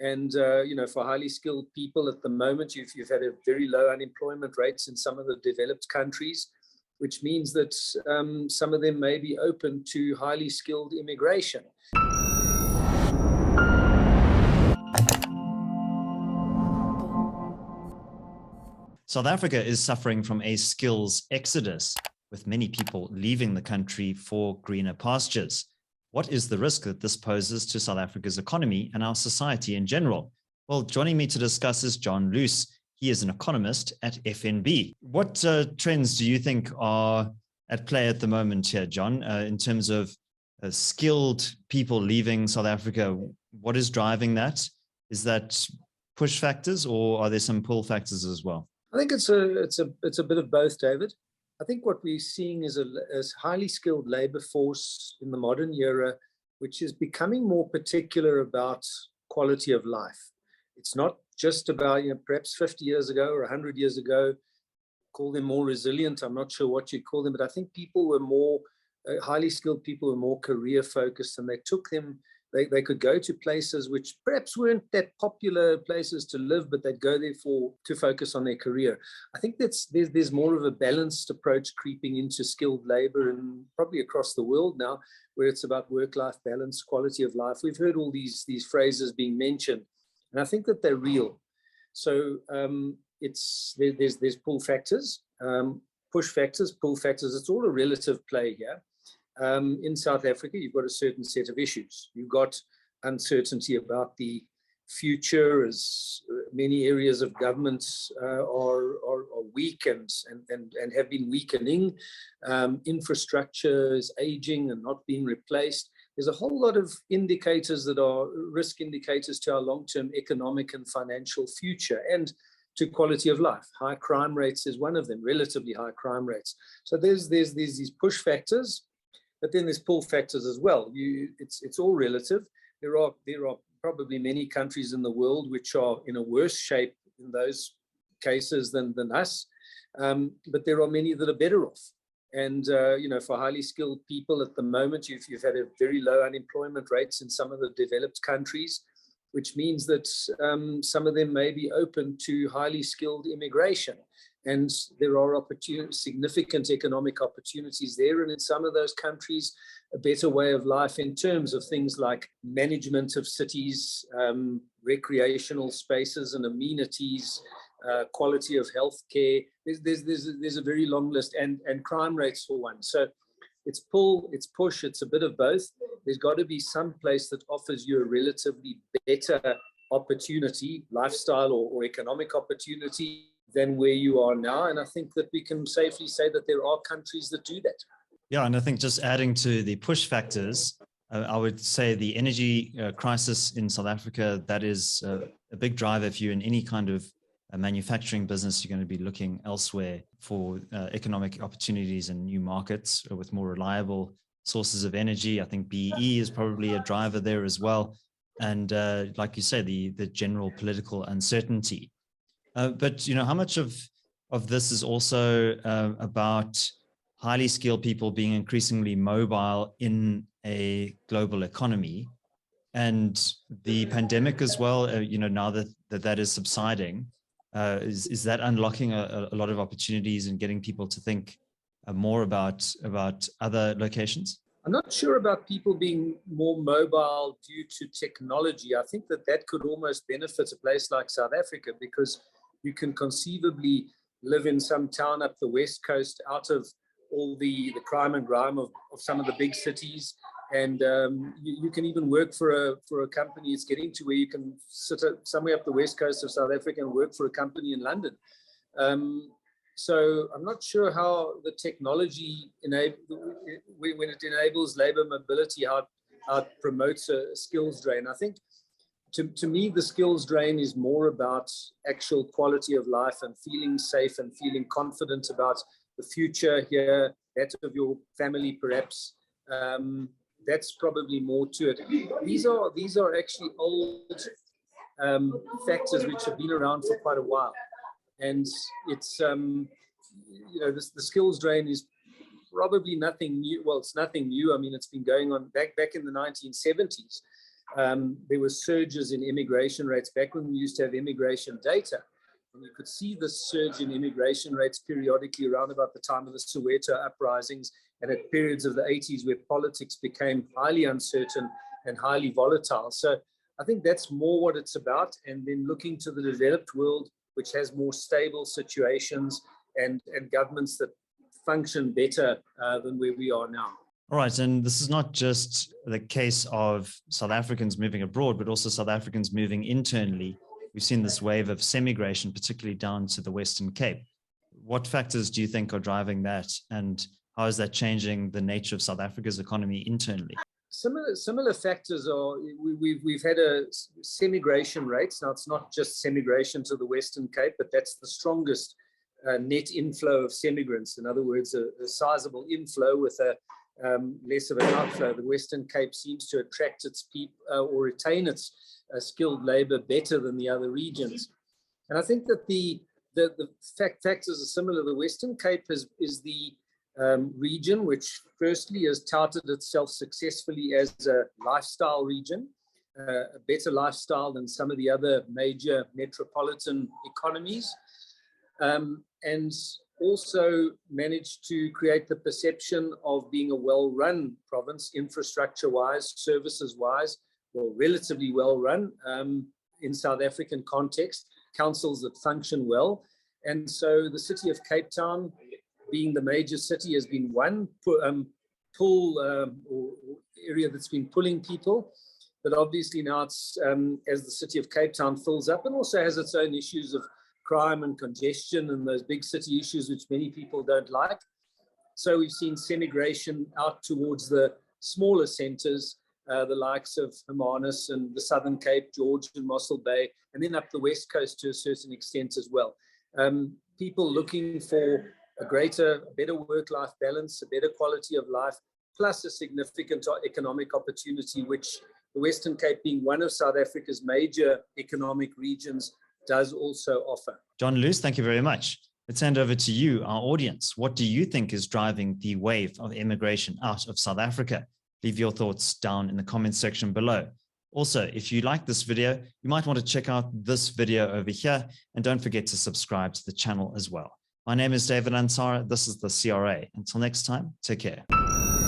And, for highly skilled people at the moment, you've had a very low unemployment rates in some of the developed countries, which means that some of them may be open to highly skilled immigration. South Africa is suffering from a skills exodus, with many people leaving the country for greener pastures. What is the risk that this poses to South Africa's economy and our society in general? Well, joining me to discuss is John Loos. He is an economist at FNB. What trends do you think are at play at the moment here, John, in terms of skilled people leaving South Africa? What is driving that? Is that push factors, or are there some pull factors as well? I think it's a bit of both, David. I think what we're seeing is a highly skilled labor force in the modern era, which is becoming more particular about quality of life. It's not just about, perhaps 50 years ago or 100 years ago, call them more resilient. I'm not sure what you'd call them, but I think people were more, highly skilled people were more career focused, and they took them, they could go to places which perhaps weren't that popular places to live, but they'd go there to focus on their career. I think there's more of a balanced approach creeping into skilled labor, and probably across the world now, where it's about work-life balance, quality of life. We've heard all these phrases being mentioned, and I think that they're real. So there's pull factors, push factors, pull factors. It's all a relative play here. In South Africa, you've got a certain set of issues. You've got uncertainty about the future, as many areas of government are weak and have been weakening. Infrastructure is aging and not being replaced. There's a whole lot of indicators that are risk indicators to our long-term economic and financial future, and to quality of life. High crime rates is one of them, relatively high crime rates. So there's these push factors, but then there's pull factors as well. It's all relative. There are probably many countries in the world which are in a worse shape in those cases than us, but there are many that are better off. And for highly skilled people at the moment, you've had a very low unemployment rates in some of the developed countries, which means that some of them may be open to highly skilled immigration. And there are significant economic opportunities there. And in some of those countries, a better way of life in terms of things like management of cities, recreational spaces and amenities, quality of healthcare. There's a very long list, and crime rates for one. So it's pull, it's push, it's a bit of both. There's got to be some place that offers you a relatively better opportunity, lifestyle or economic opportunity than where you are now. And I think that we can safely say that there are countries that do that. Yeah, and I think just adding to the push factors, I would say the energy crisis in South Africa, that is a big driver. If you're in any kind of manufacturing business, you're going to be looking elsewhere for economic opportunities and new markets with more reliable sources of energy. I think BE is probably a driver there as well. And like you say, the general political uncertainty. But how much of this is also about highly skilled people being increasingly mobile in a global economy, and the pandemic as well? Now that is subsiding, is that unlocking a lot of opportunities and getting people to think more about other locations? I'm not sure about people being more mobile due to technology. I think that could almost benefit a place like South Africa, because you can conceivably live in some town up the West Coast, out of all the crime and grime of some of the big cities. And you can even work for a company. It's getting to where you can sit somewhere up the West Coast of South Africa and work for a company in London. So I'm not sure how the technology, when it enables labor mobility, how it promotes a skills drain. I think to me, the skills drain is more about actual quality of life and feeling safe and feeling confident about the future here, that of your family perhaps. That's probably more to it. These are actually old factors which have been around for quite a while. And it's, the skills drain is probably nothing new. Well, it's nothing new. I mean, it's been going on back in the 1970s. there were surges in immigration rates back when we used to have immigration data. And you could see the surge in immigration rates periodically around about the time of the Soweto uprisings and at periods of the 80s where politics became highly uncertain and highly volatile. So I think that's more what it's about. And then looking to the developed world, which has more stable situations and governments that function better than where we are now. All right. And this is not just the case of South Africans moving abroad, but also South Africans moving internally. We've seen this wave of semigration, particularly down to the Western Cape. What factors do you think are driving that? And how is that changing the nature of South Africa's economy internally? Similar factors are, we've had a semigration rates. Now, it's not just semigration to the Western Cape, but that's the strongest net inflow of semigrants. In other words, a sizable inflow with a less of an outflow. The Western Cape seems to attract its people or retain its skilled labor better than the other regions. And I think that the factors are similar. The Western Cape is the region which firstly has touted itself successfully as a lifestyle region, a better lifestyle than some of the other major metropolitan economies, and also managed to create the perception of being a well-run province, infrastructure-wise, services-wise, or relatively well-run in South African context, councils that function well. And so the city of Cape Town, being the major city, has been one pull or area that's been pulling people. But obviously now it's, as the city of Cape Town fills up and also has its own issues of crime and congestion and those big city issues which many people don't like. So we've seen semigration out towards the smaller centres, the likes of Hermanus and the Southern Cape, George and Mossel Bay, and then up the West Coast to a certain extent as well. People looking for a better work-life balance, a better quality of life, plus a significant economic opportunity, which the Western Cape, being one of South Africa's major economic regions, does also offer. John Loos, thank you very much. Let's hand over to you, our audience. What do you think is driving the wave of immigration out of South Africa? Leave your thoughts down in the comments section below. Also, if you like this video, you might want to check out this video over here, and don't forget to subscribe to the channel as well. My name is David Ansara. This is the CRA. Until next time, take care.